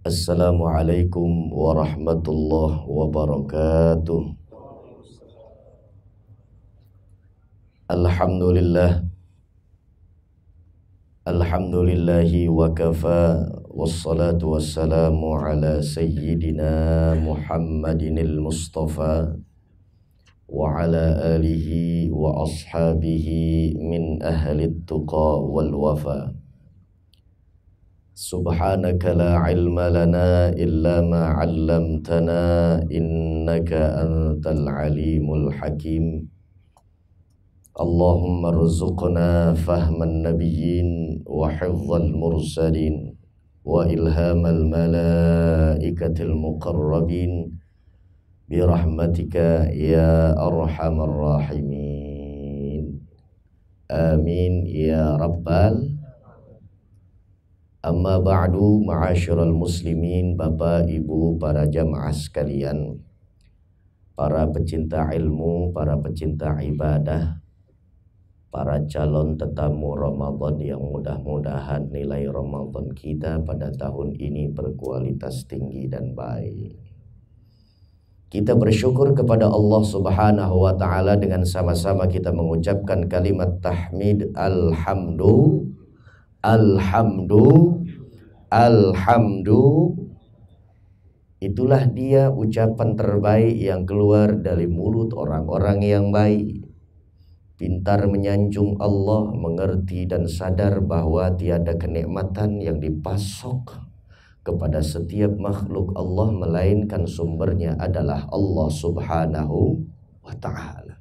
Assalamualaikum warahmatullahi wabarakatuh. Alhamdulillah. Alhamdulillahi wa kafa. Wassalatu wassalamu ala sayyidina Muhammadinil Mustafa wa ala alihi wa ashabihi min ahli tuqa wal wafa. Subhanaka la ilma lana illa ma 'allamtana innaka antal alimul hakim. Allahumma rzuqna fahman nabiyyin wa hifdzal mursalin wa ilhamal malaikatil muqarrabin birahmatika ya arhamar rahimin. Amin ya rabbal. Amma ba'du, ma'asyiral muslimin, Bapak Ibu para jamaah sekalian, para pecinta ilmu, para pecinta ibadah, para calon tetamu Ramadan yang mudah-mudahan nilai Ramadan kita pada tahun ini berkualitas tinggi dan baik. Kita bersyukur kepada Allah Subhanahu wa ta'ala dengan sama-sama kita mengucapkan kalimat tahmid Alhamdu. Itulah dia ucapan terbaik yang keluar dari mulut orang-orang yang baik, pintar menyanjung Allah, mengerti dan sadar bahwa tiada kenikmatan yang dipasok kepada setiap makhluk Allah melainkan sumbernya adalah Allah Subhanahu wa ta'ala.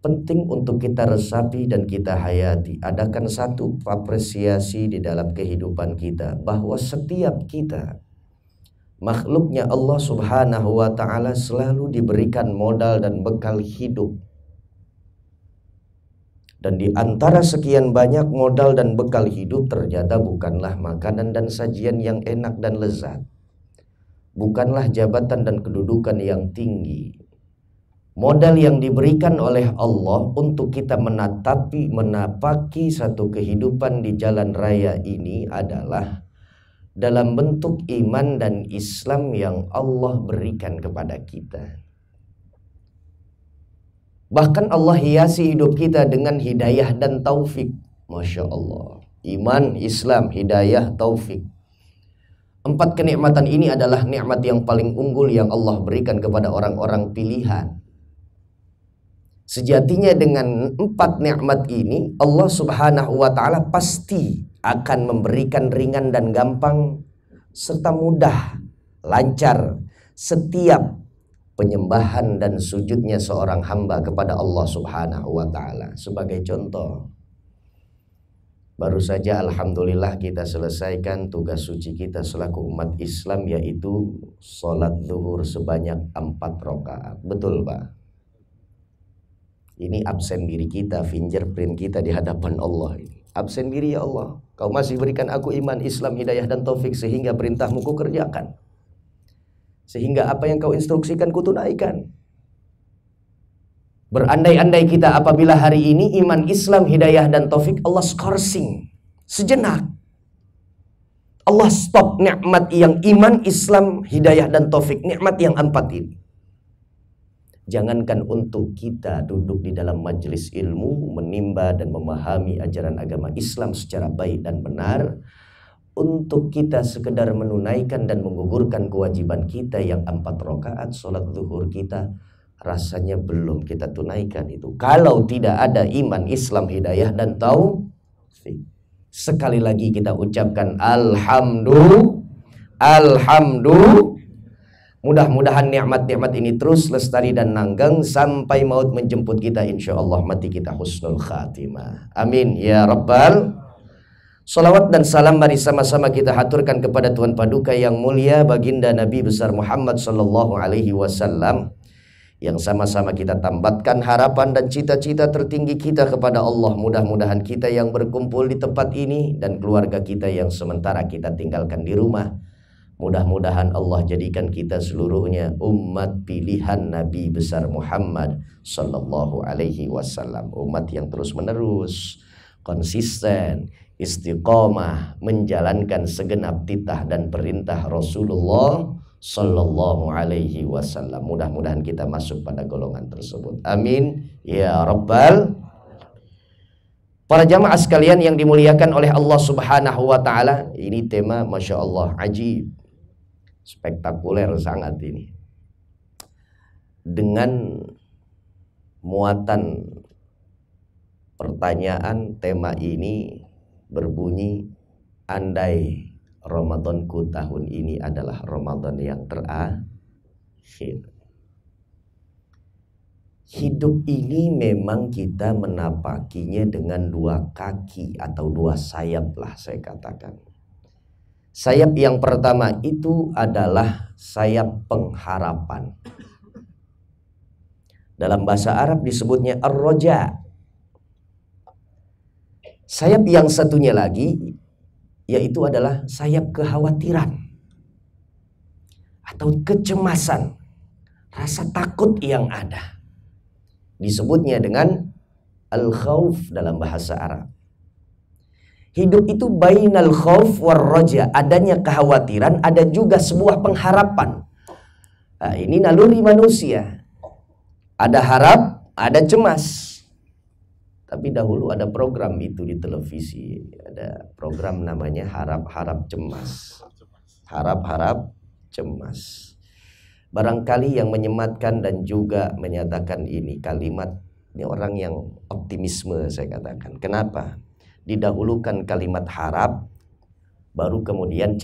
Penting untuk kita resapi dan kita hayati. Adakan satu apresiasi di dalam kehidupan kita bahwa setiap kita makhluknya Allah Subhanahu wa ta'ala selalu diberikan modal dan bekal hidup. Dan di antara sekian banyak modal dan bekal hidup ternyata bukanlah makanan dan sajian yang enak dan lezat, bukanlah jabatan dan kedudukan yang tinggi. Modal yang diberikan oleh Allah untuk kita menapaki satu kehidupan di jalan raya ini adalah dalam bentuk iman dan Islam yang Allah berikan kepada kita. Bahkan Allah hiasi hidup kita dengan hidayah dan taufik. Masya Allah. Iman, Islam, hidayah, taufik. 4 kenikmatan ini adalah nikmat yang paling unggul yang Allah berikan kepada orang-orang pilihan. Sejatinya dengan 4 nikmat ini Allah Subhanahu wa ta'ala pasti akan memberikan ringan dan gampang serta mudah, lancar setiap penyembahan dan sujudnya seorang hamba kepada Allah Subhanahu wa ta'ala. Sebagai contoh, baru saja alhamdulillah kita selesaikan tugas suci kita selaku umat Islam, yaitu sholat zuhur sebanyak 4 rakaat. Betul Pak? Ini absen diri kita, fingerprint kita di hadapan Allah ini. Absen diri, ya Allah, Kau masih berikan aku iman, Islam, hidayah dan taufik sehingga perintahmu ku kerjakan, sehingga apa yang Kau instruksikan ku tunaikan. Berandai-andai kita apabila hari ini iman, Islam, hidayah dan taufik Allah skorsing sejenak, Allah stop nikmat yang iman, Islam, hidayah dan taufik, nikmat yang 4 ini. Jangankan untuk kita duduk di dalam majelis ilmu, menimba dan memahami ajaran agama Islam secara baik dan benar, untuk kita sekedar menunaikan dan menggugurkan kewajiban kita yang 4 rakaat sholat zuhur kita, rasanya belum kita tunaikan itu kalau tidak ada iman, Islam, hidayah dan taufik. Sekali lagi kita ucapkan Alhamdulillah. Mudah-mudahan nikmat-nikmat ini terus lestari dan langgeng sampai maut menjemput kita, insya Allah mati kita husnul khatimah. Amin ya rabbal. Salawat dan salam mari sama-sama kita haturkan kepada Tuhan Paduka yang mulia, baginda Nabi besar Muhammad sallallahu alaihi wasallam, yang sama-sama kita tambatkan harapan dan cita-cita tertinggi kita kepada Allah. Mudah-mudahan kita yang berkumpul di tempat ini dan keluarga kita yang sementara kita tinggalkan di rumah, mudah-mudahan Allah jadikan kita seluruhnya umat pilihan Nabi besar Muhammad sallallahu alaihi wasallam, umat yang terus-menerus konsisten istiqomah menjalankan segenap titah dan perintah Rasulullah Sallallahu Alaihi Wasallam. Mudah-mudahan kita masuk pada golongan tersebut. Amin ya rabbal. Para jamaah sekalian yang dimuliakan oleh Allah Subhanahu wa taala, ini tema Masya Allah ajib, spektakuler sangat ini. Dengan muatan pertanyaan, tema ini berbunyi, andai Ramadanku tahun ini adalah Ramadan yang terakhir. Hidup ini memang kita menapakinya dengan dua kaki atau dua sayap lah saya katakan. Sayap yang pertama itu adalah sayap pengharapan. Dalam bahasa Arab disebutnya ar-roja. Sayap yang satunya lagi yaitu adalah sayap kekhawatiran atau kecemasan, rasa takut yang ada. Disebutnya dengan al-khauf dalam bahasa Arab. Hidup itu bainal khauf war roja, adanya kekhawatiran, ada juga sebuah pengharapan. Nah, ini naluri manusia. Ada harap, ada cemas. Tapi dahulu ada program itu di televisi, ada program namanya harap-harap cemas. Harap-harap cemas. Barangkali yang menyematkan dan juga menyatakan ini kalimat, ini orang yang optimisme saya katakan. Kenapa? Didahulukan kalimat harap, baru kemudian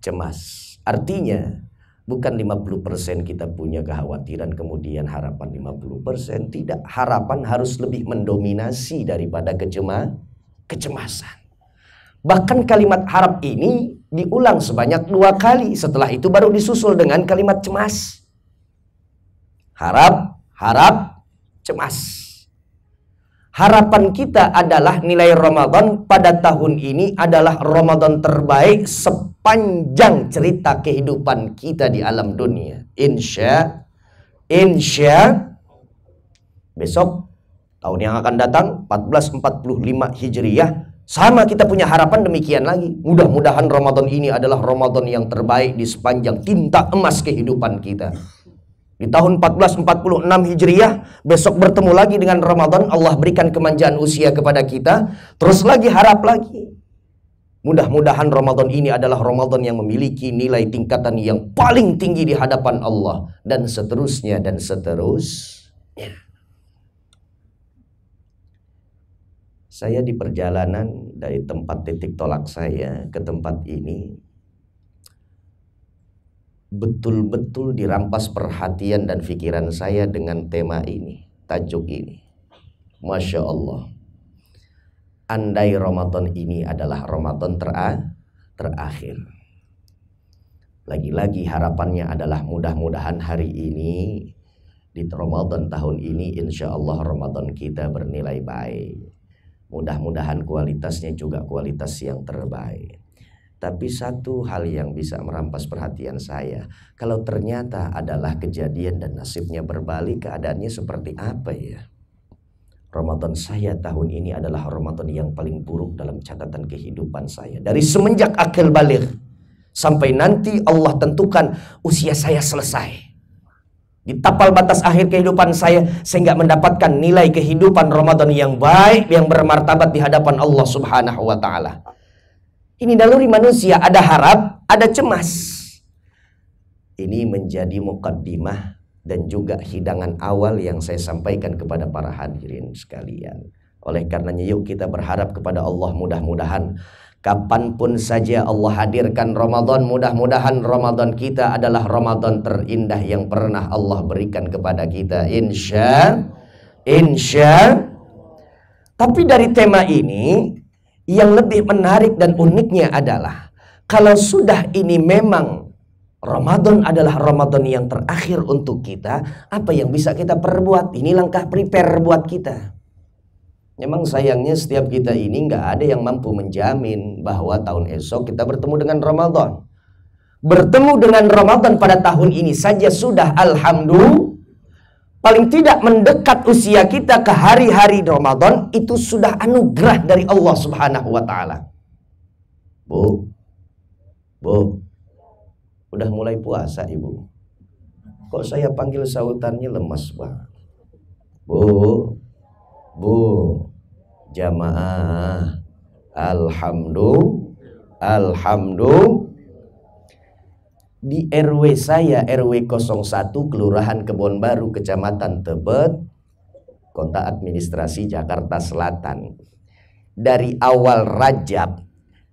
cemas. Artinya bukan 50% kita punya kekhawatiran kemudian harapan 50%. Tidak, harapan harus lebih mendominasi daripada kecemasan. Bahkan kalimat harap ini diulang sebanyak 2 kali. Setelah itu baru disusul dengan kalimat cemas. Harap, harap, cemas. Harapan kita adalah nilai Ramadan pada tahun ini adalah Ramadan terbaik sepanjang cerita kehidupan kita di alam dunia. Insya besok tahun yang akan datang 1445 Hijriah, sama kita punya harapan demikian lagi. Mudah-mudahan Ramadan ini adalah Ramadan yang terbaik di sepanjang tinta emas kehidupan kita. Di tahun 1446 Hijriah, besok bertemu lagi dengan Ramadan, Allah berikan kemanjaan usia kepada kita, terus lagi harap lagi. Mudah-mudahan Ramadan ini adalah Ramadan yang memiliki nilai tingkatan yang paling tinggi di hadapan Allah, dan seterusnya dan seterusnya. Saya di perjalanan dari tempat titik tolak saya ke tempat ini, betul-betul dirampas perhatian dan pikiran saya dengan tema ini, tajuk ini. Masya Allah. Andai Ramadan ini adalah Ramadan terakhir. Lagi-lagi harapannya adalah mudah-mudahan hari ini, di Ramadan tahun ini, insya Allah Ramadan kita bernilai baik. Mudah-mudahan kualitasnya juga kualitas yang terbaik. Tapi satu hal yang bisa merampas perhatian saya, kalau ternyata adalah kejadian dan nasibnya berbalik, keadaannya seperti apa ya? Ramadan saya tahun ini adalah Ramadan yang paling buruk dalam catatan kehidupan saya. Dari semenjak akil balik sampai nanti Allah tentukan usia saya selesai. Di tapal batas akhir kehidupan saya nggak mendapatkan nilai kehidupan Ramadan yang baik, yang bermartabat di hadapan Allah Subhanahu wa ta'ala. Ini naluri manusia, ada harap, ada cemas. Ini menjadi muqaddimah dan juga hidangan awal yang saya sampaikan kepada para hadirin sekalian. Oleh karenanya yuk kita berharap kepada Allah, mudah-mudahan kapanpun saja Allah hadirkan Ramadan, mudah-mudahan Ramadan kita adalah Ramadan terindah yang pernah Allah berikan kepada kita. Insya. Tapi dari tema ini, yang lebih menarik dan uniknya adalah, kalau sudah ini memang Ramadan adalah Ramadan yang terakhir untuk kita, apa yang bisa kita perbuat? Ini langkah prepare buat kita. Memang sayangnya setiap kita ini nggak ada yang mampu menjamin bahwa tahun esok kita bertemu dengan Ramadan. Bertemu dengan Ramadan pada tahun ini saja sudah paling tidak mendekat usia kita ke hari-hari Ramadan, itu sudah anugerah dari Allah Subhanahu wa Ta'ala. Bu, udah mulai puasa ibu. Kok saya panggil sautannya lemas banget? Bu, jamaah, alhamdulillah. Di RW saya, RW 01, Kelurahan Kebon Baru, Kecamatan Tebet, Kota Administrasi Jakarta Selatan. Dari awal Rajab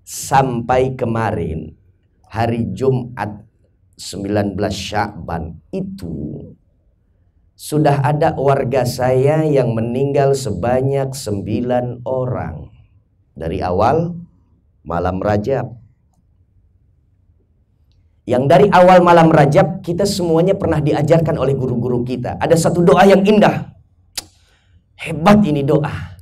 sampai kemarin, hari Jumat 19 Sya'ban, itu sudah ada warga saya yang meninggal sebanyak 9 orang. Dari awal malam Rajab. Yang dari awal malam Rajab, kita semuanya pernah diajarkan oleh guru-guru kita. Ada satu doa yang indah. Hebat ini doa.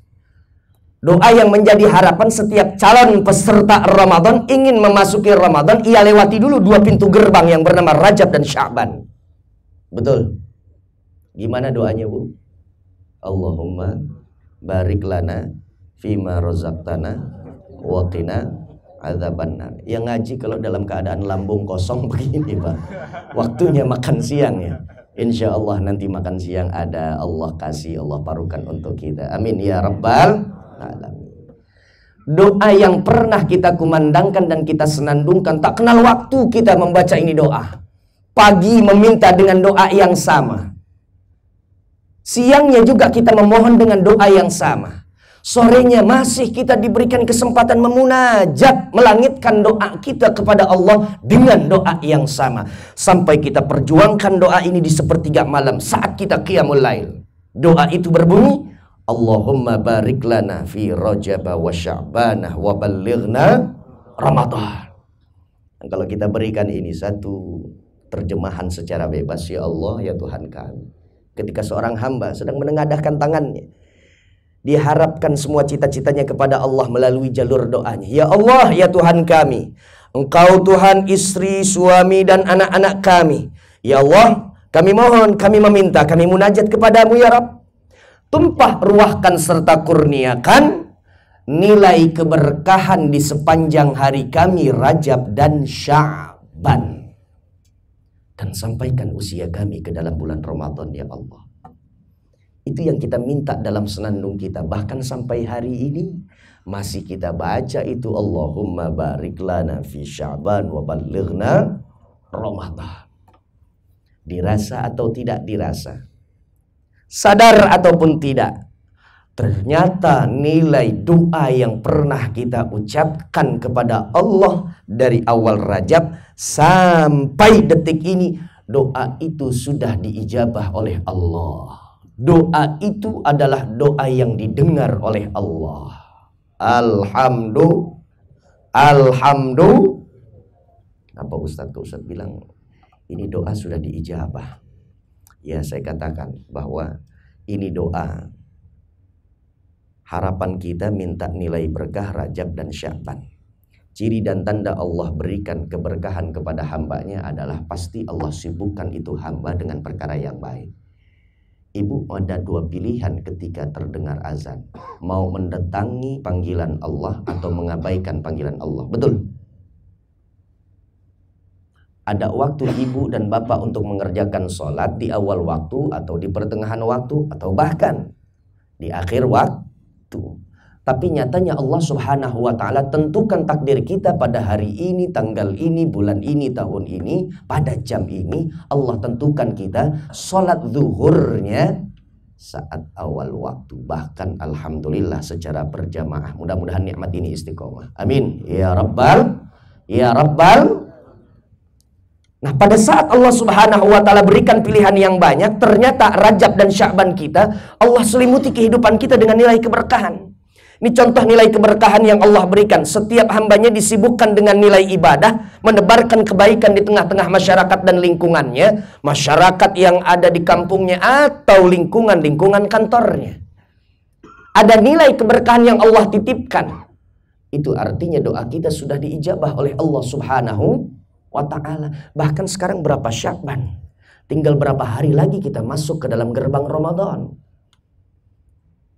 Doa yang menjadi harapan setiap calon peserta Ramadan ingin memasuki Ramadan, ia lewati dulu 2 pintu gerbang yang bernama Rajab dan Sya'ban. Betul? Gimana doanya, Bu? Allahumma barik lana fima razaqtana wa qina adzabannar. Yang ngaji kalau dalam keadaan lambung kosong begini, Pak. Waktunya makan siang ya. Insya Allah nanti makan siang ada, Allah kasih, Allah parukan untuk kita. Amin ya rabbal alamin. Doa yang pernah kita kumandangkan dan kita senandungkan, tak kenal waktu kita membaca ini doa. Pagi meminta dengan doa yang sama, siangnya juga kita memohon dengan doa yang sama, sorenya masih kita diberikan kesempatan memunajat, melangitkan doa kita kepada Allah dengan doa yang sama. Sampai kita perjuangkan doa ini di sepertiga malam saat kita qiyamul lail. Doa itu berbunyi, Allahumma barik lana fi Rajab wa Sya'ban wa ballighna Ramadan. Dan kalau kita berikan ini satu terjemahan secara bebas, ya Allah, ya Tuhan kami. Ketika seorang hamba sedang menengadahkan tangannya, diharapkan semua cita-citanya kepada Allah melalui jalur doanya. Ya Allah, ya Tuhan kami, Engkau Tuhan istri, suami, dan anak-anak kami. Ya Allah, kami mohon, kami meminta, kami munajat kepadamu ya Rabb. Tumpah ruahkan serta kurniakan nilai keberkahan di sepanjang hari kami Rajab dan Sya'ban. Dan sampaikan usia kami ke dalam bulan Ramadan ya Allah. Itu yang kita minta dalam senandung kita. Bahkan sampai hari ini masih kita baca itu, Allahumma barik lana fi Sya'ban wa ballighna Ramadan. Dirasa atau tidak dirasa, sadar ataupun tidak, ternyata nilai doa yang pernah kita ucapkan kepada Allah dari awal Rajab sampai detik ini, doa itu sudah diijabah oleh Allah. Doa itu adalah doa yang didengar oleh Allah. Alhamdulillah. Apa Ustadz bilang ini doa sudah diijabah? Ya, saya katakan bahwa ini doa harapan kita minta nilai berkah Rajab dan Sya'ban. Ciri dan tanda Allah berikan keberkahan kepada hambanya adalah pasti Allah sibukkan itu hamba dengan perkara yang baik. Ibu, ada 2 pilihan ketika terdengar azan. Mau mendatangi panggilan Allah atau mengabaikan panggilan Allah. Betul? Ada waktu ibu dan bapak untuk mengerjakan sholat di awal waktu atau di pertengahan waktu atau bahkan di akhir waktu. Tapi nyatanya Allah Subhanahu wa Ta'ala tentukan takdir kita pada hari ini, tanggal ini, bulan ini, tahun ini, pada jam ini. Allah tentukan kita sholat zuhurnya saat awal waktu. Bahkan alhamdulillah secara berjamaah. Mudah-mudahan nikmat ini istiqomah. Amin. Ya Rabbal. Ya Rabbal. Nah, pada saat Allah Subhanahu wa Ta'ala berikan pilihan yang banyak, ternyata Rajab dan Sya'ban kita, Allah selimuti kehidupan kita dengan nilai keberkahan. Ini contoh nilai keberkahan yang Allah berikan. Setiap hambanya disibukkan dengan nilai ibadah, menebarkan kebaikan di tengah-tengah masyarakat dan lingkungannya, masyarakat yang ada di kampungnya atau lingkungan kantornya. Ada nilai keberkahan yang Allah titipkan. Itu artinya doa kita sudah diijabah oleh Allah Subhanahu wa Ta'ala. Bahkan sekarang berapa Sya'ban? Tinggal berapa hari lagi kita masuk ke dalam gerbang Ramadan.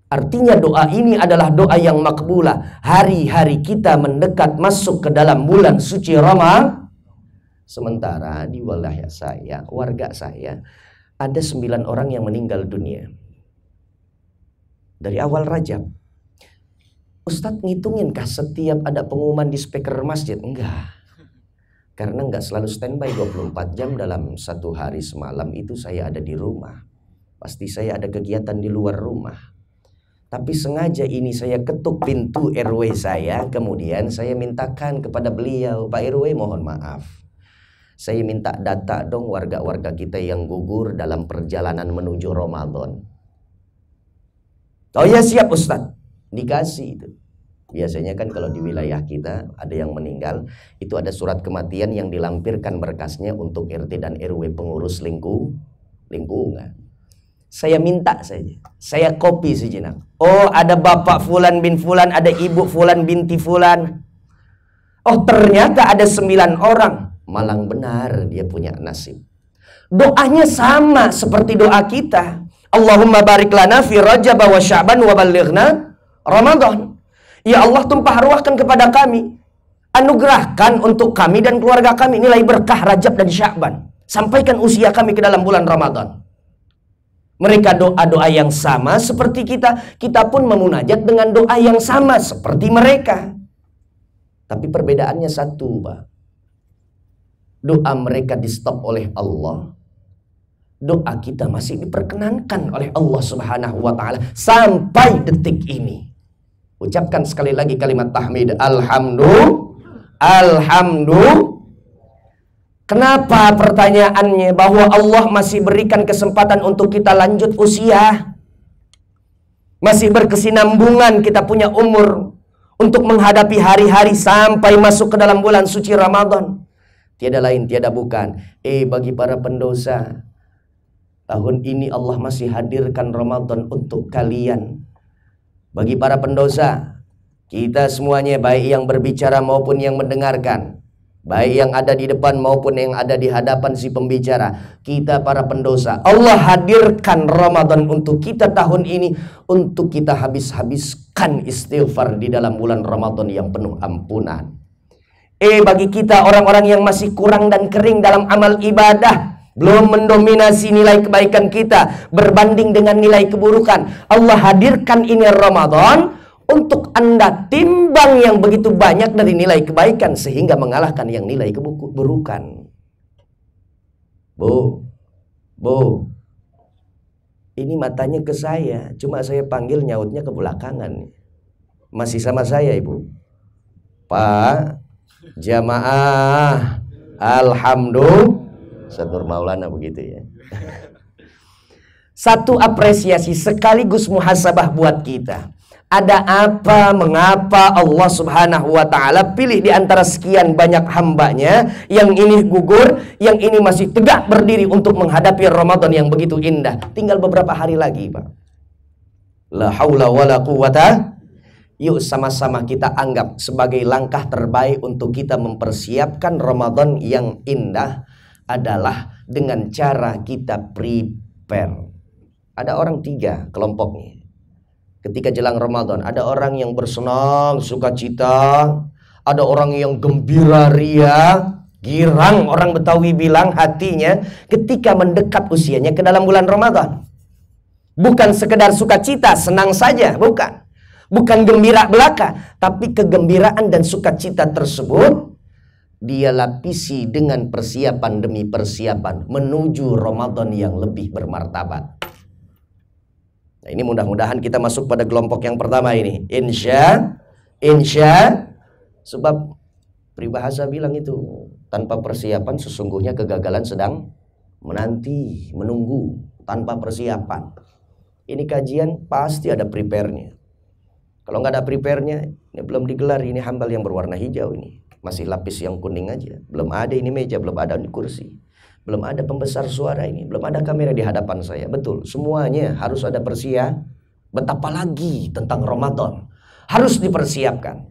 Artinya doa ini adalah doa yang makbulah. Hari-hari kita mendekat masuk ke dalam bulan suci Ramadan. Sementara di wilayah saya, warga saya, ada 9 orang yang meninggal dunia dari awal Rajab. Ustadz ngitungin kah setiap ada pengumuman di speaker masjid? Enggak. Karena enggak selalu standby 24 jam dalam satu hari semalam itu saya ada di rumah. Pasti saya ada kegiatan di luar rumah. Tapi sengaja ini saya ketuk pintu RW saya, kemudian saya mintakan kepada beliau, Pak RW mohon maaf. Saya minta data dong warga-warga kita yang gugur dalam perjalanan menuju Ramadan. Oh ya siap Ustadz. Dikasih itu. Biasanya kan kalau di wilayah kita ada yang meninggal, itu ada surat kematian yang dilampirkan berkasnya untuk RT dan RW pengurus lingkungan. Saya minta saja, saya copy sejenak. Oh ada bapak fulan bin fulan, ada ibu fulan binti fulan. Oh ternyata ada 9 orang. Malang benar dia punya nasib. Doanya sama seperti doa kita. Allahumma barik lana fi Rajab wa Sya'ban wa balighna Ramadan. Ya Allah, tumpah ruahkan kepada kami, anugerahkan untuk kami dan keluarga kami nilai berkah Rajab dan Sya'ban. Sampaikan usia kami ke dalam bulan Ramadan. Mereka doa-doa yang sama seperti kita. Kita pun memunajat dengan doa yang sama seperti mereka. Tapi perbedaannya satu, Pak. Doa mereka di stop oleh Allah. Doa kita masih diperkenankan oleh Allah Subhanahu wa ta'ala sampai detik ini. Ucapkan sekali lagi kalimat tahmid. Alhamdulillah. Kenapa pertanyaannya? Bahwa Allah masih berikan kesempatan untuk kita lanjut usia. Masih berkesinambungan kita punya umur untuk menghadapi hari-hari sampai masuk ke dalam bulan suci Ramadan. Tiada lain, tiada bukan. Bagi para pendosa, tahun ini Allah masih hadirkan Ramadan untuk kalian. Bagi para pendosa, kita semuanya, baik yang berbicara maupun yang mendengarkan, baik yang ada di depan maupun yang ada di hadapan si pembicara, kita para pendosa, Allah hadirkan Ramadan untuk kita tahun ini, untuk kita habis-habiskan istighfar di dalam bulan Ramadan yang penuh ampunan. Bagi kita orang-orang yang masih kurang dan kering dalam amal ibadah, belum mendominasi nilai kebaikan kita berbanding dengan nilai keburukan, Allah hadirkan ini Ramadan untuk Anda timbang yang begitu banyak dari nilai kebaikan sehingga mengalahkan yang nilai keburukan. Bu, ini matanya ke saya, cuma saya panggil nyautnya ke belakangan. Masih sama saya Ibu? Pak, jamaah, alhamdulillah. Satur Maulana begitu ya. Satu apresiasi sekaligus muhasabah buat kita. Ada apa, mengapa Allah Subhanahu wa ta'ala pilih di antara sekian banyak hambanya, yang ini gugur, yang ini masih tegak berdiri untuk menghadapi Ramadan yang begitu indah. Tinggal beberapa hari lagi, Pak. La haula wala quwata. Yuk sama-sama kita anggap sebagai langkah terbaik untuk kita mempersiapkan Ramadan yang indah adalah dengan cara kita prepare. Ada orang 3 kelompoknya. Ketika jelang Ramadan, ada orang yang bersenang, sukacita, ada orang yang gembira ria, girang, orang Betawi bilang hatinya ketika mendekat usianya ke dalam bulan Ramadan. Bukan sekedar sukacita, senang saja, bukan. Bukan gembira belaka, tapi kegembiraan dan sukacita tersebut dia lapisi dengan persiapan demi persiapan menuju Ramadan yang lebih bermartabat. Nah, ini mudah-mudahan kita masuk pada kelompok yang pertama ini. Insya, sebab peribahasa bilang itu, tanpa persiapan sesungguhnya kegagalan sedang menanti, menunggu. Tanpa persiapan. Ini kajian pasti ada prepare-nya. Kalau nggak ada prepare-nya, ini belum digelar, ini hambal yang berwarna hijau ini. Masih lapis yang kuning aja. Belum ada ini meja, belum ada ini kursi. Belum ada pembesar suara ini. Belum ada kamera di hadapan saya. Betul, semuanya harus ada persiapan. Betapa lagi tentang Ramadan. Harus dipersiapkan.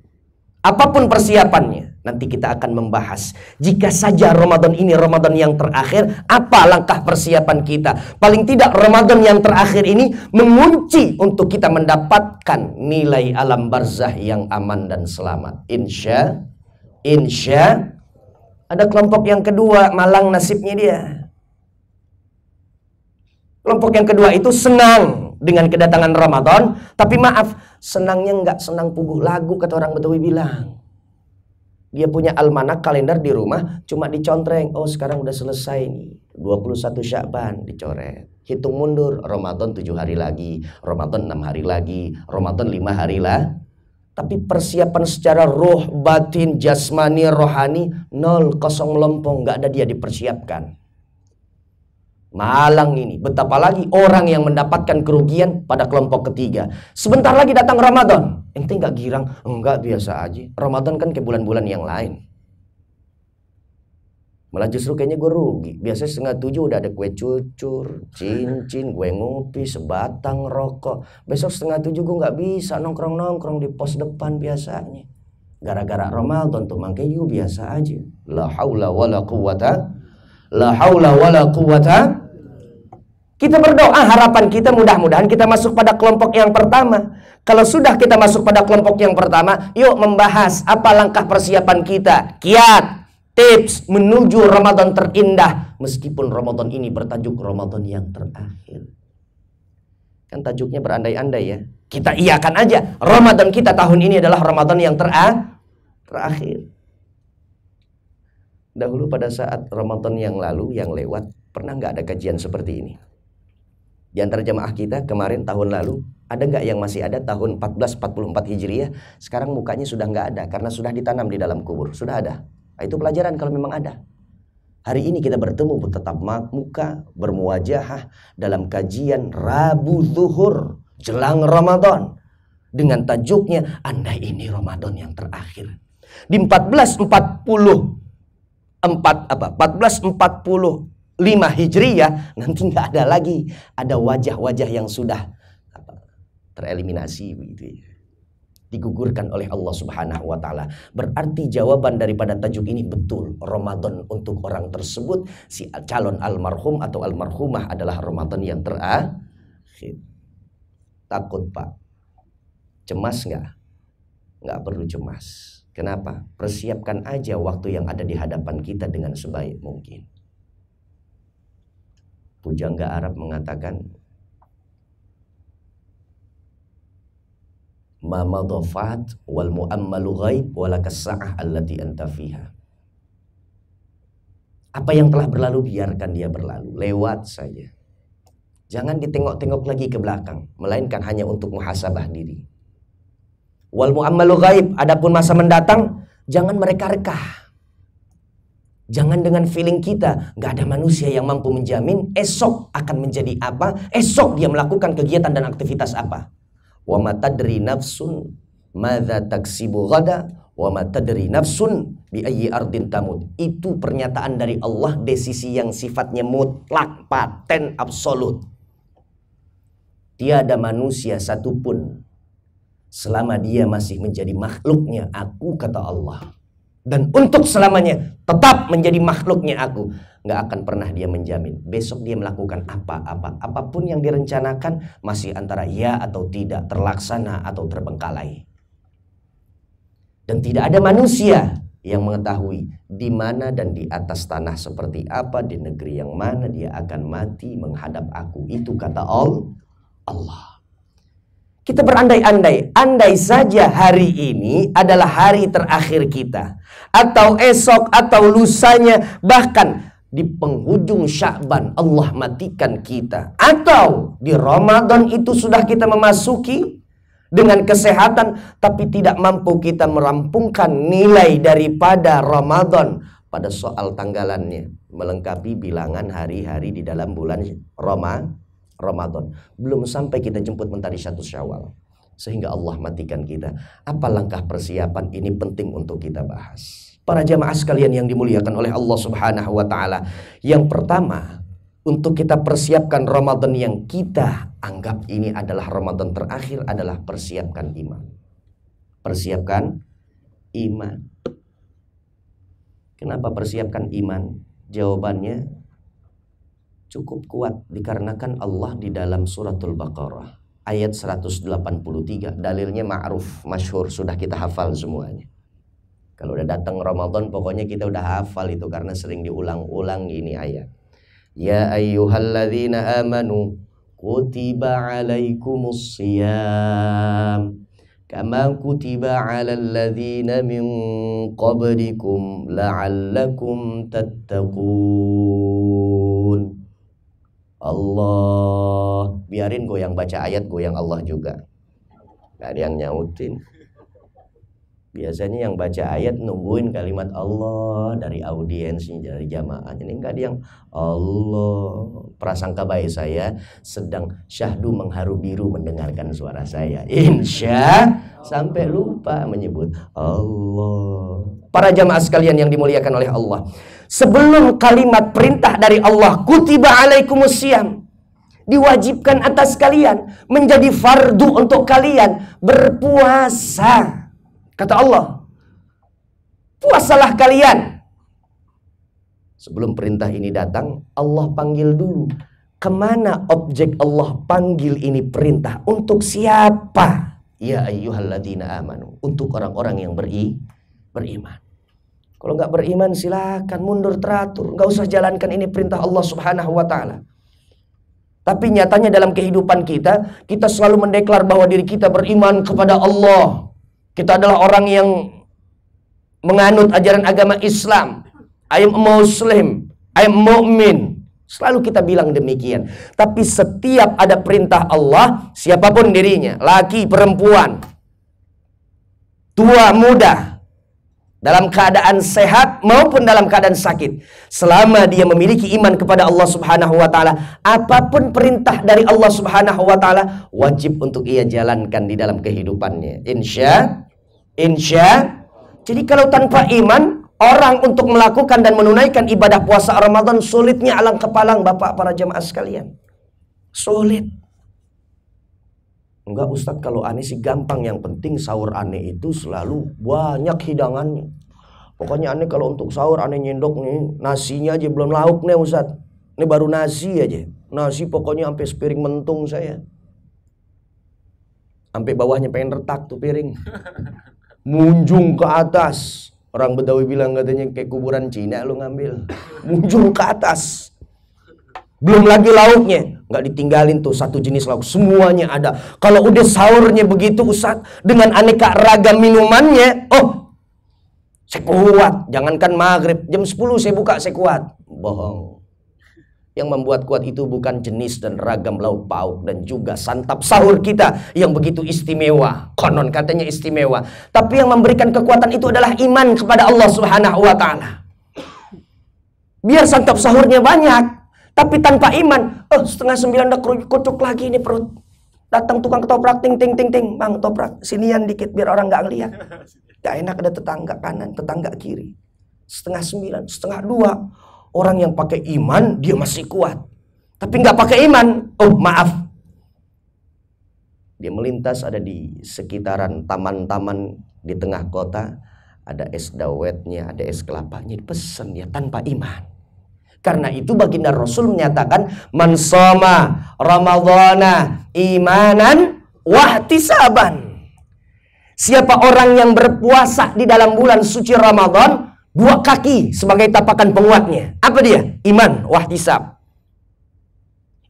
Apapun persiapannya. Nanti kita akan membahas, jika saja Ramadan ini Ramadan yang terakhir, apa langkah persiapan kita. Paling tidak Ramadan yang terakhir ini mengunci untuk kita mendapatkan nilai alam barzah yang aman dan selamat. Insya ada kelompok yang kedua, malang nasibnya dia. Kelompok yang kedua itu senang dengan kedatangan Ramadan, tapi maaf, senangnya nggak senang puguh lagu, kata orang Betawi bilang. Dia punya almanak kalender di rumah, cuma dicontreng. Oh, sekarang udah selesai nih, 21 Sya'ban dicoret. Hitung mundur, Ramadan 7 hari lagi, Ramadan 6 hari lagi, Ramadan 5 hari lah. Tapi persiapan secara roh, batin, jasmani, rohani, nol, kosong melompong, nggak ada dia dipersiapkan. Malang ini, betapa lagi orang yang mendapatkan kerugian pada kelompok ketiga. Sebentar lagi datang Ramadan, ente nggak girang? Enggak, biasa aja. Ramadan kan ke bulan-bulan yang lain. Malah justru kayaknya gue rugi. Biasanya 6:30 udah ada kue cucur, cincin, gue ngopi, sebatang rokok. Besok 6:30 gue nggak bisa nongkrong-nongkrong di pos depan biasanya. Gara-gara Ramadan tuh makanya gue biasa aja. La haula wala quwata. La haula wala quwata. Kita berdoa, harapan kita mudah-mudahan kita masuk pada kelompok yang pertama. Kalau sudah kita masuk pada kelompok yang pertama, yuk membahas apa langkah persiapan kita. Kiat, tips menuju Ramadan terindah. Meskipun Ramadan ini bertajuk Ramadan yang terakhir. Kan tajuknya berandai-andai ya. Kita iakan aja, Ramadan kita tahun ini adalah Ramadan yang terakhir. Dahulu pada saat Ramadan yang lalu, yang lewat, pernah nggak ada kajian seperti ini? Di antara jamaah kita kemarin tahun lalu, ada nggak yang masih ada tahun 1444 Hijriah? Sekarang mukanya sudah nggak ada karena sudah ditanam di dalam kubur. Sudah ada. Nah, itu pelajaran kalau memang ada. Hari ini kita bertemu bertatap muka, bermuwajahah dalam kajian Rabu Zuhur jelang Ramadan dengan tajuknya andai ini Ramadan yang terakhir. Di 1445 Hijriah nanti nggak ada lagi, ada wajah-wajah yang sudah tereliminasi begitu ya, digugurkan oleh Allah Subhanahu wa taala. Berarti jawaban daripada tajuk ini betul, Ramadan untuk orang tersebut, si calon almarhum atau almarhumah adalah Ramadan yang terakhir. Takut Pak? Cemas nggak? Nggak perlu cemas. Kenapa? Persiapkan aja waktu yang ada di hadapan kita dengan sebaik mungkin. Pujangga Arab mengatakan, ma madafat wal mu'ammalu ghaib walakas sa'ah allati anta fiha. Apa yang telah berlalu biarkan dia berlalu, lewat saja. Jangan ditengok-tengok lagi ke belakang, melainkan hanya untuk muhasabah diri. Wal mu'ammalu ghaib, adapun masa mendatang jangan mereka-reka. Jangan dengan feeling kita, nggak ada manusia yang mampu menjamin esok akan menjadi apa, esok dia melakukan kegiatan dan aktivitas apa. Wa ma tadri nafsun madza taksibu ghada wa ma tadri nafsun bi ayyi ardin tamut. Itu pernyataan dari Allah, desisi yang sifatnya mutlak, paten, absolut. Tiada manusia satupun selama dia masih menjadi makhluknya aku, kata Allah, dan untuk selamanya tetap menjadi makhluknya aku, nggak akan pernah dia menjamin besok dia melakukan apa-apa. Apapun yang direncanakan masih antara ya atau tidak, terlaksana atau terbengkalai. Dan tidak ada manusia yang mengetahui di mana dan di atas tanah seperti apa, di negeri yang mana dia akan mati menghadap aku. Itu kata Allah. Kita berandai-andai, andai saja hari ini adalah hari terakhir kita, atau esok, atau lusanya, bahkan di penghujung Sya'ban Allah matikan kita, atau di Ramadan itu sudah kita memasuki dengan kesehatan, tapi tidak mampu kita merampungkan nilai daripada Ramadan pada soal tanggalannya, melengkapi bilangan hari-hari di dalam bulan Ramadan. Belum sampai kita jemput mentari 1 Syawal, sehingga Allah matikan kita. Apa langkah persiapan? Ini penting untuk kita bahas. Para jamaah sekalian yang dimuliakan oleh Allah Subhanahu wa taala. Yang pertama, untuk kita persiapkan Ramadan yang kita anggap ini adalah Ramadan terakhir adalah persiapkan iman. Persiapkan iman. Kenapa persiapkan iman? Jawabannya cukup kuat dikarenakan Allah di dalam suratul Baqarah ayat 183, dalilnya ma'ruf, masyhur, sudah kita hafal semuanya. Kalau udah datang Ramadan pokoknya kita udah hafal itu karena sering diulang-ulang ini ayat. Ya ayyuhalladzina amanu kutiba alaikumus shiyam kama kutiba alal ladzina min qablikum la'allakum tattaqun. Allah, biarin goyang baca ayat, goyang Allah juga. Gak ada yang nyautin. Biasanya yang baca ayat nungguin kalimat Allah dari audiensnya, dari jamaah. Ini enggak ada yang Allah. Prasangka baik saya sedang syahdu mengharu biru mendengarkan suara saya. Insya sampai lupa menyebut Allah. Para jamaah sekalian yang dimuliakan oleh Allah, sebelum kalimat perintah dari Allah kutiba alaikumusiyam, diwajibkan atas kalian, menjadi fardu untuk kalian berpuasa. Kata Allah, puasalah kalian. Sebelum perintah ini datang, Allah panggil dulu. Kemana objek Allah panggil ini perintah? Untuk siapa? Ya ayyuhalladzina amanu. Untuk orang-orang yang beriman. Kalau nggak beriman silakan mundur teratur. Nggak usah jalankan ini perintah Allah subhanahu wa ta'ala. Tapi nyatanya dalam kehidupan kita, kita selalu mendeklar bahwa diri kita beriman kepada Allah. Kita adalah orang yang menganut ajaran agama Islam. I am a Muslim, I am mu'min. Selalu kita bilang demikian. Tapi setiap ada perintah Allah, siapapun dirinya, laki, perempuan, tua, muda, dalam keadaan sehat maupun dalam keadaan sakit, selama dia memiliki iman kepada Allah subhanahu wa ta'ala, apapun perintah dari Allah subhanahu wa ta'ala wajib untuk ia jalankan di dalam kehidupannya. Insya. Jadi kalau tanpa iman, orang untuk melakukan dan menunaikan ibadah puasa Ramadan sulitnya alang kepalang, Bapak para jamaah sekalian. Sulit. Enggak Ustadz, kalau aneh sih gampang. Yang penting sahur aneh itu selalu banyak hidangannya. Pokoknya aneh kalau untuk sahur aneh nyendok nih, nasinya aja belum lauk nih Ustadz. Ini baru nasi aja. Nasi pokoknya sampai sepiring mentung saya. Sampai bawahnya pengen retak tuh piring. Munjung ke atas. Orang Betawi bilang katanya kayak kuburan Cina lu ngambil. Munjung ke atas. Belum lagi lauknya, nggak ditinggalin tuh satu jenis lauk, semuanya ada. Kalau udah sahurnya begitu Ustadz, dengan aneka ragam minumannya, oh, saya kuat. Jangankan maghrib, jam 10 saya buka, saya kuat. Bohong. Yang membuat kuat itu bukan jenis dan ragam lauk pauk dan juga santap sahur kita yang begitu istimewa. Konon katanya istimewa. Tapi yang memberikan kekuatan itu adalah iman kepada Allah subhanahu wa ta'ala. Biar santap sahurnya banyak, tapi tanpa iman, 8:30 udah kucuk lagi ini perut. Datang tukang ketoprak, ting ting ting ting, bang toprak sinian dikit biar orang nggak ngelihat. Gak enak ada tetangga kanan, tetangga kiri. 8:30, 8:30. Orang yang pakai iman dia masih kuat, tapi nggak pakai iman, oh maaf, dia melintas ada di sekitaran taman-taman di tengah kota, ada es dawetnya, ada es kelapanya, pesen ya tanpa iman. Karena itu baginda Rasul menyatakan, man shoma ramadhana imanan wahtisaban. Siapa orang yang berpuasa di dalam bulan suci Ramadan, 2 kaki sebagai tapakan penguatnya. Apa dia? Iman, wahtisab.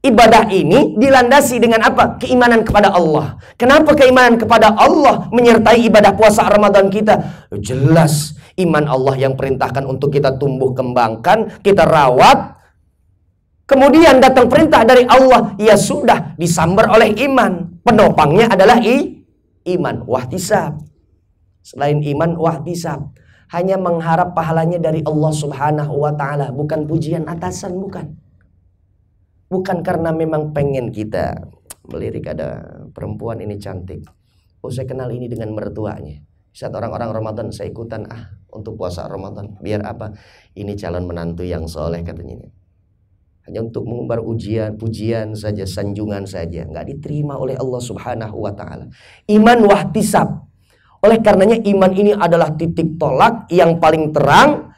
Ibadah ini dilandasi dengan apa? Keimanan kepada Allah. Kenapa keimanan kepada Allah menyertai ibadah puasa Ramadan kita? Jelas iman Allah yang perintahkan untuk kita tumbuh kembangkan, kita rawat. Kemudian datang perintah dari Allah, ya sudah disambar oleh iman. Penopangnya adalah iman, wahtisab. Selain iman, wahtisab. Hanya mengharap pahalanya dari Allah subhanahu wa ta'ala. Bukan pujian atasan, bukan. Bukan karena memang pengen kita melirik ada perempuan ini cantik. Oh saya kenal ini dengan mertuanya. Saat orang-orang Ramadan saya ikutan untuk puasa Ramadan. Biar apa? Ini calon menantu yang soleh katanya. Hanya untuk mengumbar pujian saja, sanjungan saja. Nggak diterima oleh Allah subhanahu wa ta'ala. Iman wahtisab. Oleh karenanya iman ini adalah titik tolak yang paling terang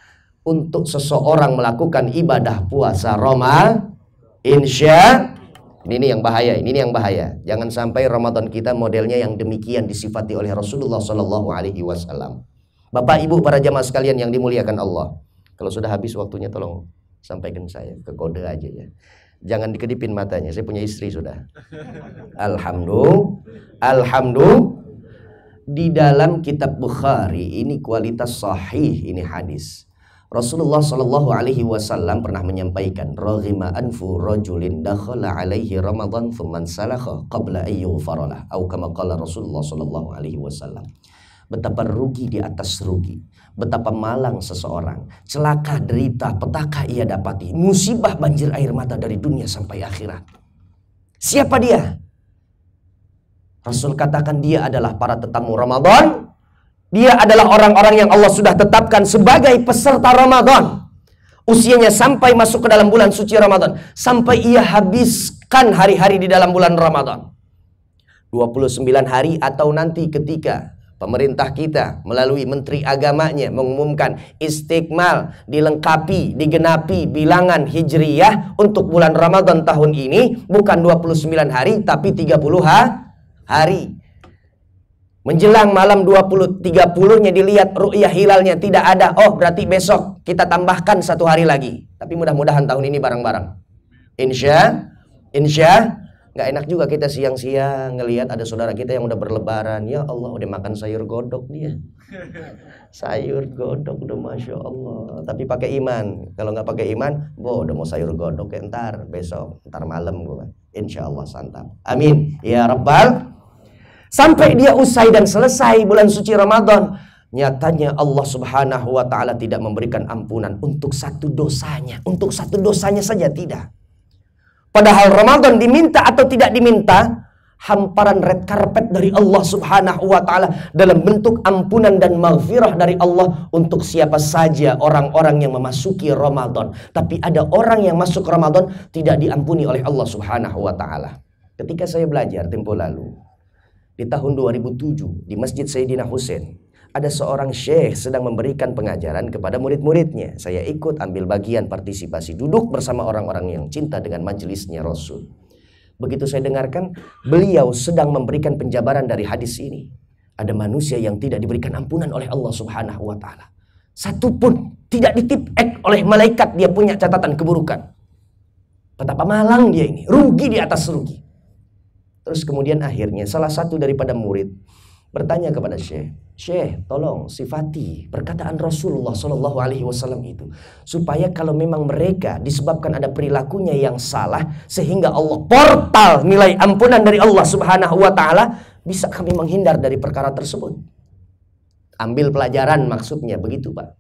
untuk seseorang melakukan ibadah puasa Ramadan, ini yang bahaya, ini yang bahaya. Jangan sampai Ramadan kita modelnya yang demikian disifati oleh Rasulullah Shallallahu Alaihi Wasallam. Bapak Ibu para jamaah sekalian yang dimuliakan Allah, kalau sudah habis waktunya tolong sampaikan saya ke kode aja ya. Jangan dikedipin matanya, saya punya istri sudah. Alhamdulillah. Di dalam kitab Bukhari ini kualitas sahih ini hadis. Rasulullah Shallallahu Alaihi Wasallam pernah menyampaikan, "Raghima anfu rajulin dakhala alaihi Ramadan thumman salakha qabla ayyughfaralah." Atau kama qala Rasulullah Shallallahu Alaihi Wasallam. Betapa rugi di atas rugi, betapa malang seseorang, celaka, derita, petaka ia dapati, musibah banjir air mata dari dunia sampai akhirat. Siapa dia? Rasul katakan dia adalah para tetamu Ramadan. Dia adalah orang-orang yang Allah sudah tetapkan sebagai peserta Ramadan. Usianya sampai masuk ke dalam bulan suci Ramadan, sampai ia habiskan hari-hari di dalam bulan Ramadan. 29 hari atau nanti ketika pemerintah kita melalui menteri agamanya mengumumkan istiqmal, dilengkapi, digenapi bilangan hijriyah untuk bulan Ramadan tahun ini bukan 29 hari tapi 30 hari. Menjelang malam 20-30-nya dilihat ru'yah hilalnya tidak ada. Oh, berarti besok kita tambahkan 1 hari lagi. Tapi mudah-mudahan tahun ini bareng-bareng. Insya nggak enak juga kita siang-siang ngelihat ada saudara kita yang udah berlebaran. Ya Allah, udah makan sayur godok dia. Sayur godok udah Masya Allah. Tapi pakai iman. Kalau nggak pakai iman, udah mau sayur godok ya, ntar malam gua. Insya Allah santap. Amin. Ya Rabbal. Sampai dia usai dan selesai bulan suci Ramadan, nyatanya Allah Subhanahu wa Ta'ala tidak memberikan ampunan untuk satu dosanya. Untuk satu dosanya saja tidak. Padahal Ramadan diminta atau tidak diminta, hamparan red carpet dari Allah Subhanahu wa Ta'ala dalam bentuk ampunan dan maghfirah dari Allah untuk siapa saja orang-orang yang memasuki Ramadan. Tapi ada orang yang masuk Ramadan tidak diampuni oleh Allah Subhanahu wa Ta'ala. Ketika saya belajar tempo lalu di tahun 2007 di Masjid Sayyidina Husain, ada seorang syekh sedang memberikan pengajaran kepada murid-muridnya. Saya ikut ambil bagian partisipasi, duduk bersama orang-orang yang cinta dengan majelisnya Rasul. Begitu saya dengarkan, beliau sedang memberikan penjabaran dari hadis ini. Ada manusia yang tidak diberikan ampunan oleh Allah Subhanahu wa Ta'ala. Satu pun tidak ditipek oleh malaikat, dia punya catatan keburukan. Betapa malang dia ini, rugi di atas rugi. Terus kemudian akhirnya salah satu daripada murid bertanya kepada Syekh, "Syekh, tolong sifati perkataan Rasulullah Shallallahu Alaihi Wasallam itu, supaya kalau memang mereka disebabkan ada perilakunya yang salah sehingga Allah portal nilai ampunan dari Allah Subhanahu Wa Taala, bisa kami menghindar dari perkara tersebut." Ambil pelajaran maksudnya begitu, Pak.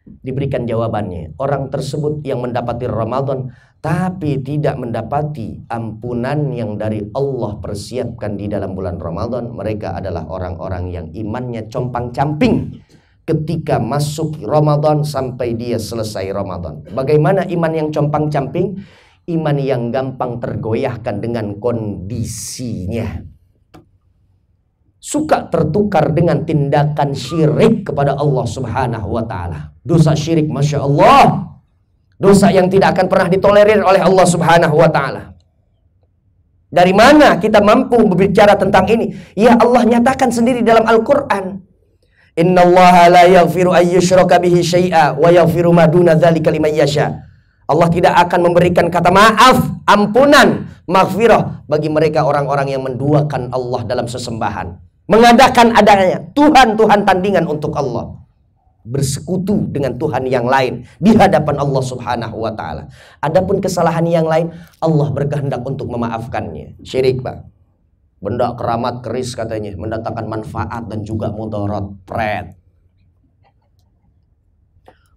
Diberikan jawabannya, orang tersebut yang mendapati Ramadan tapi tidak mendapati ampunan yang dari Allah persiapkan di dalam bulan Ramadan, mereka adalah orang-orang yang imannya compang-camping ketika masuk Ramadan sampai dia selesai Ramadan. Bagaimana iman yang compang-camping? Iman yang gampang tergoyahkan dengan kondisinya. Suka tertukar dengan tindakan syirik kepada Allah Subhanahu wa Ta'ala. Dosa syirik, Masya Allah, dosa yang tidak akan pernah ditolerir oleh Allah Subhanahu wa Ta'ala. Dari mana kita mampu berbicara tentang ini? Ya, Allah nyatakan sendiri dalam Al-Quran, "Innallaha la yaghfiru an yushraka bihi syai'a wa yaghfiru ma duna dzalika liman yasha." Allah tidak akan memberikan kata maaf, ampunan, maghfirah bagi mereka orang-orang yang menduakan Allah dalam sesembahan, mengadakan adanya Tuhan-Tuhan tandingan untuk Allah, bersekutu dengan Tuhan yang lain di hadapan Allah Subhanahu wa Ta'ala. Adapun kesalahan yang lain, Allah berkehendak untuk memaafkannya. Syirik, Pak. Benda keramat keris katanya, mendatangkan manfaat dan juga mudarat. Pret.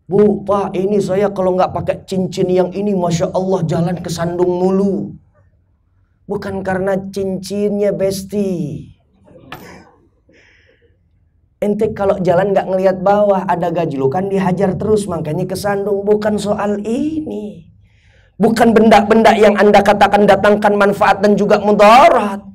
"Bu, Pak, ini saya kalau nggak pakai cincin yang ini, Masya Allah, jalan kesandung mulu." Bukan karena cincinnya, Besti. Ente kalau jalan nggak ngelihat bawah ada gajlukan dihajar terus, makanya kesandung. Bukan soal ini. Bukan benda-benda yang Anda katakan datangkan manfaat dan juga mudarat.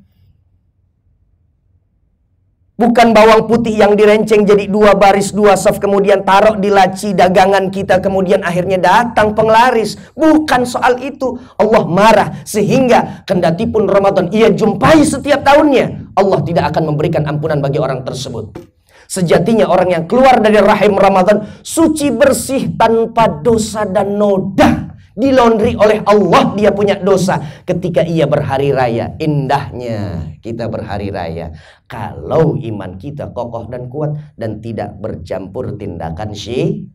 Bukan bawang putih yang direnceng jadi 2 baris 2 saf, kemudian taruh di laci dagangan kita, kemudian akhirnya datang penglaris. Bukan soal itu. Allah marah sehingga kendati pun Ramadan ia jumpai setiap tahunnya, Allah tidak akan memberikan ampunan bagi orang tersebut. Sejatinya orang yang keluar dari rahim Ramadan suci bersih tanpa dosa dan noda. Dilondri oleh Allah dia punya dosa ketika ia berhari raya. Indahnya kita berhari raya kalau iman kita kokoh dan kuat dan tidak bercampur tindakan syirik.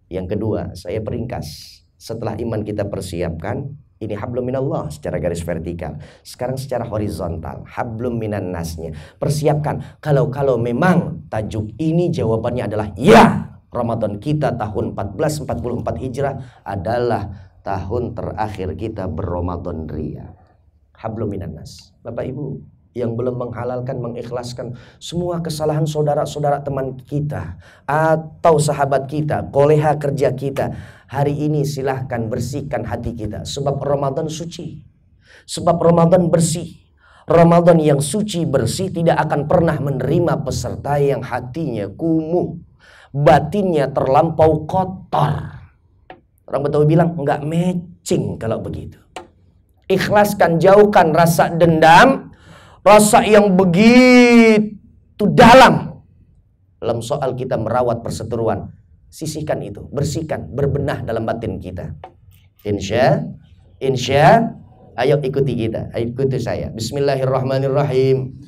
Yang kedua, saya peringkas. Setelah iman kita persiapkan, ini hablum minallah secara garis vertikal. Sekarang secara horizontal, hablum minan nasnya. Persiapkan kalau memang tajuk ini jawabannya adalah ya. Ramadan kita tahun 1444 Hijrah adalah tahun terakhir kita berRamadan ria. Hablum minan nas. Bapak Ibu yang belum menghalalkan, mengikhlaskan semua kesalahan saudara-saudara teman kita atau sahabat kita, koleha kerja kita, hari ini silahkan bersihkan hati kita. Sebab Ramadan suci, sebab Ramadan bersih. Ramadan yang suci bersih tidak akan pernah menerima peserta yang hatinya kumuh, batinnya terlampau kotor. Orang Betawi bilang nggak matching kalau begitu. Ikhlaskan, jauhkan rasa dendam, rasa yang begitu dalam soal kita merawat perseteruan. Sisihkan itu, bersihkan, berbenah dalam batin kita. Insya, ayo ikuti kita, ayo ikuti saya. Bismillahirrahmanirrahim.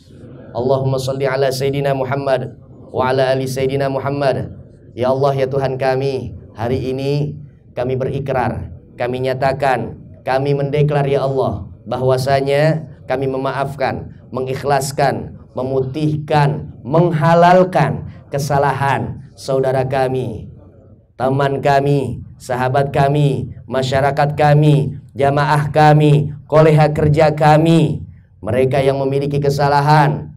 Allahumma salli ala Sayyidina Muhammad wa ala ali Sayyidina Muhammad. Ya Allah, ya Tuhan kami, hari ini kami berikrar, kami nyatakan, kami mendeklar ya Allah, bahwasanya kami memaafkan, mengikhlaskan, memutihkan, menghalalkan kesalahan saudara kami, teman kami, sahabat kami, masyarakat kami, jamaah kami, koleha kerja kami, mereka yang memiliki kesalahan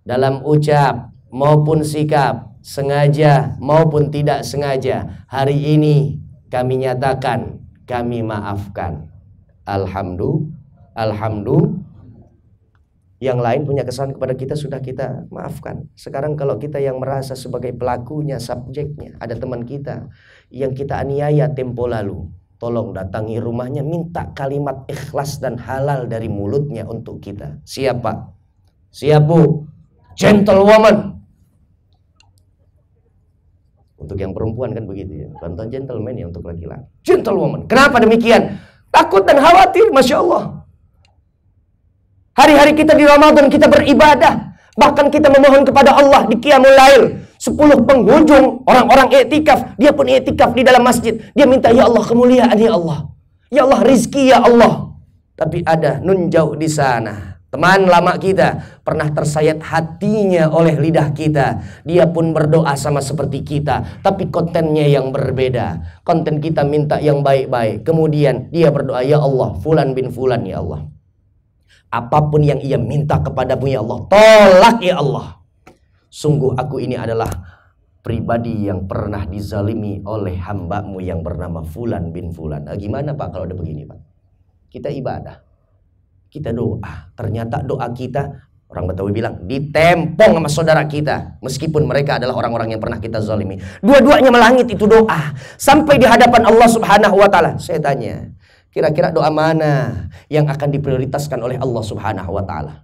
dalam ucap maupun sikap, sengaja maupun tidak sengaja, hari ini kami nyatakan, kami maafkan. Alhamdulillah. Yang lain punya kesalahan kepada kita sudah kita maafkan. Sekarang kalau kita yang merasa sebagai pelakunya, subjeknya, ada teman kita yang kita aniaya tempo lalu, tolong datangi rumahnya, minta kalimat ikhlas dan halal dari mulutnya untuk kita. Siapa? Siap Bu? Gentlewoman. Untuk yang perempuan kan begitu ya, contoh gentleman ya untuk laki-laki. Gentlewoman. Kenapa demikian? Takut dan khawatir, Masya Allah. Hari-hari kita di Ramadan kita beribadah, bahkan kita memohon kepada Allah di Qiyamul Lail. 10 penghujung orang-orang iktikaf, dia pun iktikaf di dalam masjid. Dia minta ya Allah kemuliaan ya Allah, ya Allah rizki ya Allah. Tapi ada nun jauh di sana. Teman lama kita pernah tersayat hatinya oleh lidah kita. Dia pun berdoa sama seperti kita, tapi kontennya yang berbeda. Konten kita minta yang baik-baik, kemudian dia berdoa ya Allah fulan bin fulan ya Allah, apapun yang ia minta kepadamu ya Allah, tolak ya Allah. Sungguh aku ini adalah pribadi yang pernah dizalimi oleh hambamu yang bernama fulan bin fulan. Nah, gimana Pak kalau ada begini Pak? Kita ibadah, kita doa, ternyata doa kita, orang Betawi bilang, ditempong sama saudara kita, meskipun mereka adalah orang-orang yang pernah kita zalimi. Dua-duanya melangit itu doa sampai di hadapan Allah Subhanahu wa Ta'ala. Saya tanya, kira-kira doa mana yang akan diprioritaskan oleh Allah Subhanahu wa Ta'ala?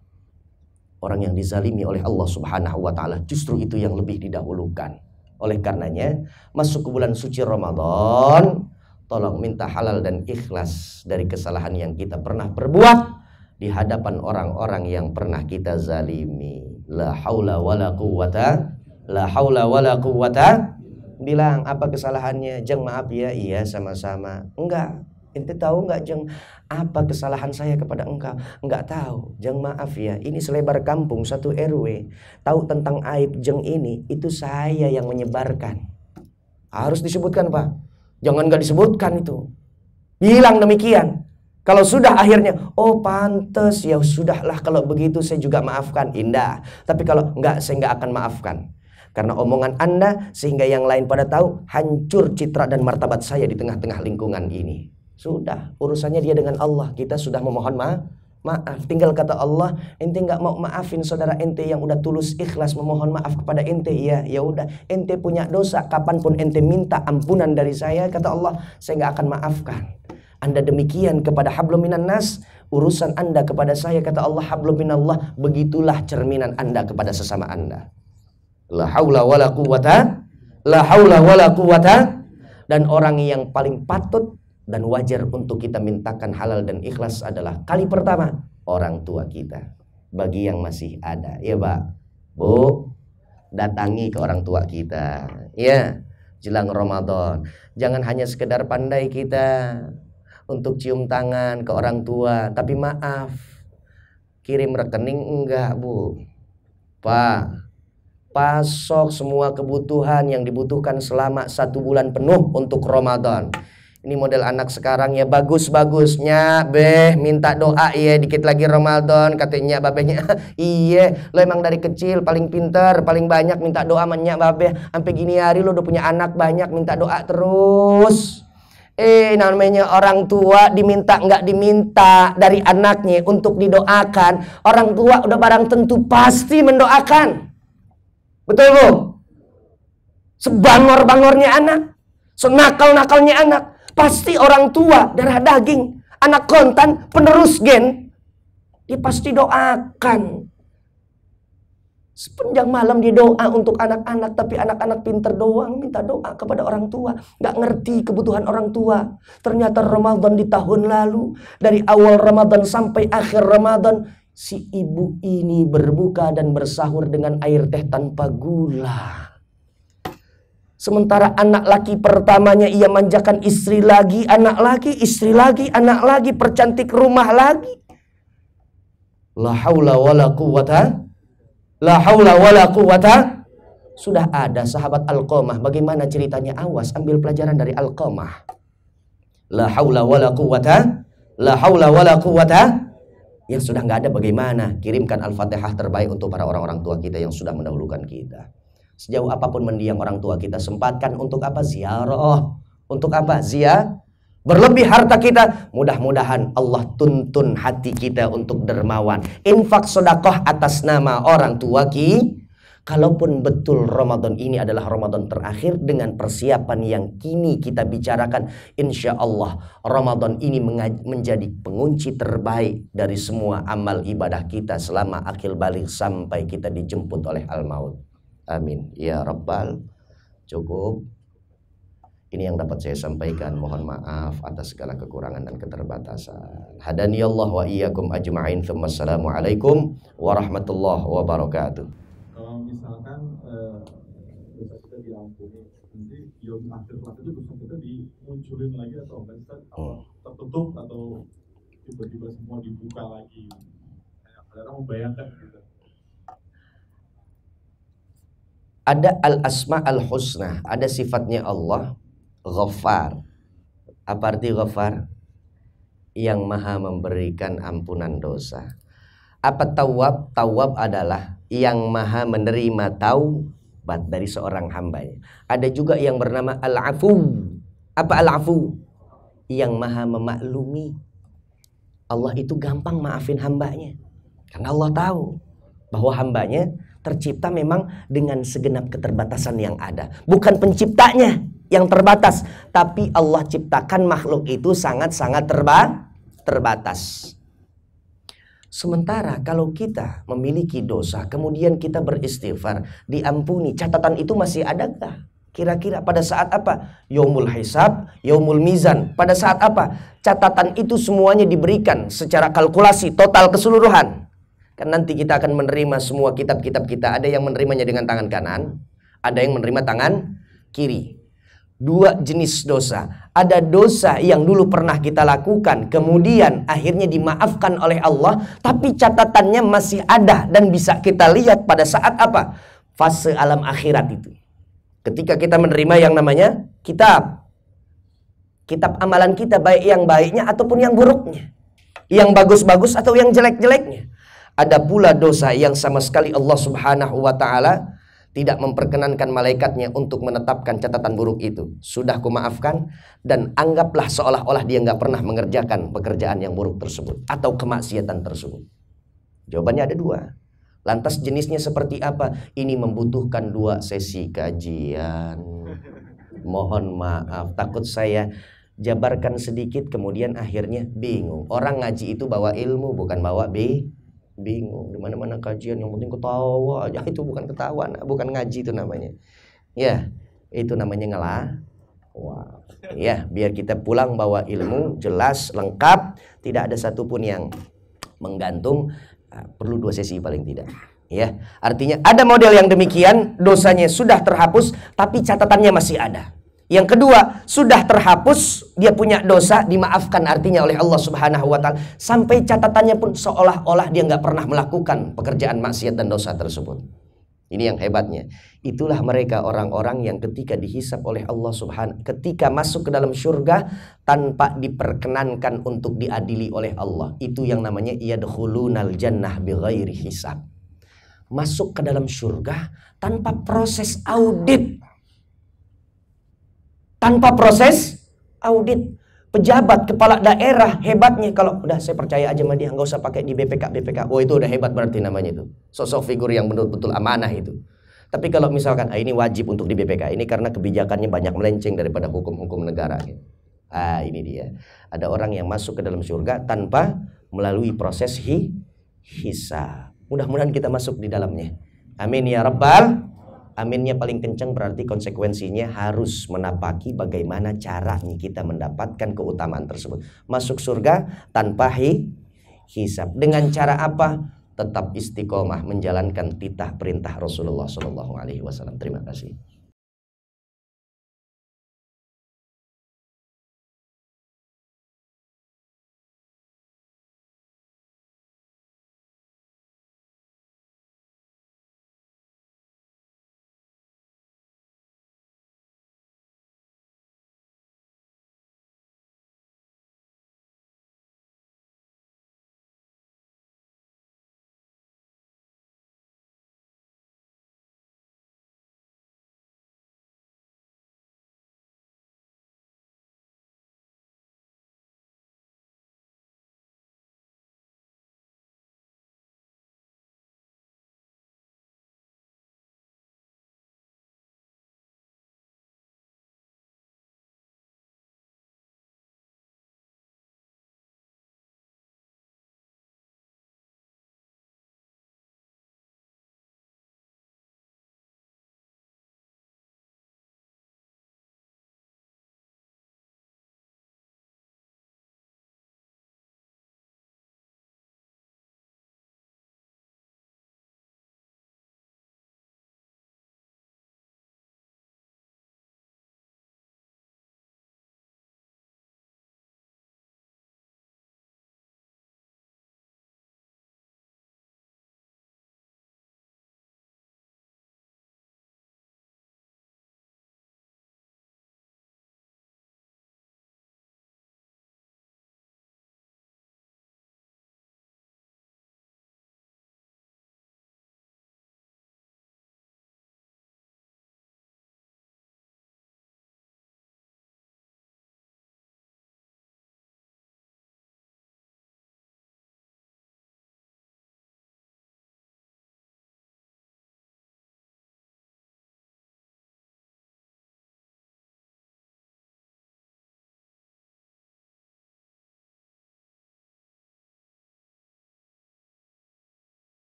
Orang yang dizalimi oleh Allah Subhanahu wa Ta'ala justru itu yang lebih didahulukan. Oleh karenanya, masuk ke bulan suci Ramadan, tolong minta halal dan ikhlas dari kesalahan yang kita pernah perbuat di hadapan orang-orang yang pernah kita zalimi. La haula wala quwwata, la haula wala quwwata. Bilang apa kesalahannya? Jeng maaf ya. Iya sama-sama. Enggak. Ente tahu enggak Jeng apa kesalahan saya kepada engkau? Enggak tahu. Jeng maaf ya. Ini selebar kampung 1 RW. Tahu tentang aib Jeng ini, itu saya yang menyebarkan. Harus disebutkan Pak. Jangan enggak disebutkan itu. Bilang demikian. Kalau sudah akhirnya, oh pantes ya sudahlah kalau begitu saya juga maafkan, indah. Tapi kalau enggak, saya enggak akan maafkan. Karena omongan Anda sehingga yang lain pada tahu, hancur citra dan martabat saya di tengah-tengah lingkungan ini. Sudah, urusannya dia dengan Allah. Kita sudah memohon maaf. Tinggal kata Allah, ente nggak mau maafin saudara ente yang udah tulus ikhlas memohon maaf kepada ente, ya udah, ente punya dosa, kapanpun ente minta ampunan dari saya, kata Allah, saya nggak akan maafkan. Anda demikian kepada hablum minan nas, urusan Anda kepada saya, kata Allah, hablum minallah, begitulah cerminan Anda kepada sesama Anda. La haula wala quwata, la haula wala quwata. Dan orang yang paling patut dan wajar untuk kita mintakan halal dan ikhlas adalah kali pertama orang tua kita. Bagi yang masih ada, ya Pak, Bu, datangi ke orang tua kita, ya, jelang Ramadan. Jangan hanya sekedar pandai kita untuk cium tangan ke orang tua, tapi maaf, kirim rekening enggak, Bu, Pak, pasok semua kebutuhan yang dibutuhkan selama 1 bulan penuh untuk Ramadan. Ini model anak sekarang ya, bagus-bagusnya beh minta doa ya, dikit lagi Ramadan, katanya babenya iya, lo emang dari kecil paling pintar, paling banyak minta doa manyak babeh, sampai gini hari lo udah punya anak banyak minta doa terus. Namanya orang tua diminta nggak diminta dari anaknya untuk didoakan, orang tua udah barang tentu pasti mendoakan. Betul Bu? Sebangor-bangornya anak, senakal-nakalnya anak, pasti orang tua darah daging, anak kontan, penerus gen, dia pasti doakan. Sepanjang malam dia doa untuk anak-anak, tapi anak-anak pinter doang minta doa kepada orang tua, nggak ngerti kebutuhan orang tua. Ternyata Ramadan di tahun lalu, dari awal Ramadan sampai akhir Ramadan, si ibu ini berbuka dan bersahur dengan air teh tanpa gula. Sementara anak laki pertamanya ia manjakan istri lagi, anak lagi, istri lagi, anak lagi, percantik rumah lagi. La haula wala quwata, la haula wala quwata. Sudah ada sahabat Alqamah, bagaimana ceritanya? Awas, ambil pelajaran dari Alqamah. La haula wala quwata, la haula wala quwata. Yang sudah nggak ada bagaimana? Kirimkan Al-Fatihah terbaik untuk para orang-orang tua kita yang sudah mendahulukan kita. Sejauh apapun mendiang orang tua kita, sempatkan untuk apa? Ziarah. Untuk apa? Berlebih harta kita, mudah-mudahan Allah tuntun hati kita untuk dermawan. Infak sedekah atas nama orang tua kita. Kalaupun betul Ramadan ini adalah Ramadan terakhir, dengan persiapan yang kini kita bicarakan, insya Allah Ramadan ini menjadi pengunci terbaik dari semua amal ibadah kita selama akil balik sampai kita dijemput oleh al-maut. Amin ya rabbal. Cukup. Ini yang dapat saya sampaikan. Mohon maaf atas segala kekurangan dan keterbatasan. Hadaniyallah wa iyyakum ajma'in. Assalamualaikum warahmatullahi wabarakatuh. Kalau misalkan dosa kita diampuni, nanti di akhir waktu itu dosa kita dimunculin lagi atau enggak? Tertutup atau tiba-tiba semua dibuka lagi? Ada orang membayangkan gitu. Ada al-asma al-husna, ada sifatnya Allah, Ghaffar. Apa arti Ghaffar? Yang maha memberikan ampunan dosa. Apa Tawwab? Tawwab adalah yang maha menerima taubat dari seorang hambanya. Ada juga yang bernama al-afu. Apa al-afu? Yang maha memaklumi. Allah itu gampang maafin hambanya, karena Allah tahu bahwa hambanya tercipta memang dengan segenap keterbatasan yang ada. Bukan penciptanya yang terbatas, tapi Allah ciptakan makhluk itu sangat-sangat terbatas. Sementara kalau kita memiliki dosa, kemudian kita beristighfar, diampuni, catatan itu masih adakah? Kira-kira pada saat apa? Yaumul hisab, yaumul mizan. Pada saat apa? Catatan itu semuanya diberikan secara kalkulasi total keseluruhan. Kan nanti kita akan menerima semua kitab-kitab kita. Ada yang menerimanya dengan tangan kanan, ada yang menerima tangan kiri. Dua jenis dosa. Ada dosa yang dulu pernah kita lakukan, kemudian akhirnya dimaafkan oleh Allah, tapi catatannya masih ada dan bisa kita lihat pada saat apa? Fase alam akhirat itu. Ketika kita menerima yang namanya kitab amalan kita, baik yang baiknya ataupun yang buruknya, yang bagus-bagus atau yang jelek-jeleknya. Ada pula dosa yang sama sekali Allah Subhanahu wa ta'ala tidak memperkenankan malaikatnya untuk menetapkan catatan buruk itu. Sudah kumaafkan dan anggaplah seolah-olah dia nggak pernah mengerjakan pekerjaan yang buruk tersebut atau kemaksiatan tersebut. Jawabannya ada dua. Lantas jenisnya seperti apa? Ini membutuhkan 2 sesi kajian. Mohon maaf, takut saya jabarkan sedikit kemudian akhirnya bingung. Orang ngaji itu bawa ilmu, bukan bawa bingung. Di mana-mana kajian yang penting ketawa aja, itu bukan ketawa, bukan ngaji itu namanya. Ya, itu namanya ngelawak. Ya, biar kita pulang bawa ilmu jelas, lengkap, tidak ada satupun yang menggantung. Perlu 2 sesi paling tidak. Ya, artinya ada model yang demikian, dosanya sudah terhapus tapi catatannya masih ada. Yang kedua, sudah terhapus, dia punya dosa, dimaafkan artinya oleh Allah Subhanahu wa Ta'ala, sampai catatannya pun seolah-olah dia nggak pernah melakukan pekerjaan maksiat dan dosa tersebut. Ini yang hebatnya. Itulah mereka orang-orang yang ketika dihisap oleh Allah Subhanahu, ketika masuk ke dalam surga tanpa diperkenankan untuk diadili oleh Allah. Itu yang namanya yadkhulunal jannah bighairi hisab. Masuk ke dalam surga tanpa proses audit. Tanpa proses audit. Pejabat, kepala daerah, hebatnya kalau udah saya percaya aja sama dia, nggak usah pakai di BPK. Oh, itu udah hebat berarti namanya itu. Sosok figur yang betul-betul amanah itu. Tapi kalau misalkan ini wajib untuk di BPK, ini karena kebijakannya banyak melenceng daripada hukum-hukum negara. Ini dia. Ada orang yang masuk ke dalam surga tanpa melalui proses hisab. Mudah-mudahan kita masuk di dalamnya. Amin ya rabbal. Aminnya paling kencang berarti konsekuensinya harus menapaki bagaimana caranya kita mendapatkan keutamaan tersebut. Masuk surga tanpa hisab. Dengan cara apa? Tetap istiqomah menjalankan titah perintah Rasulullah SAW. Terima kasih.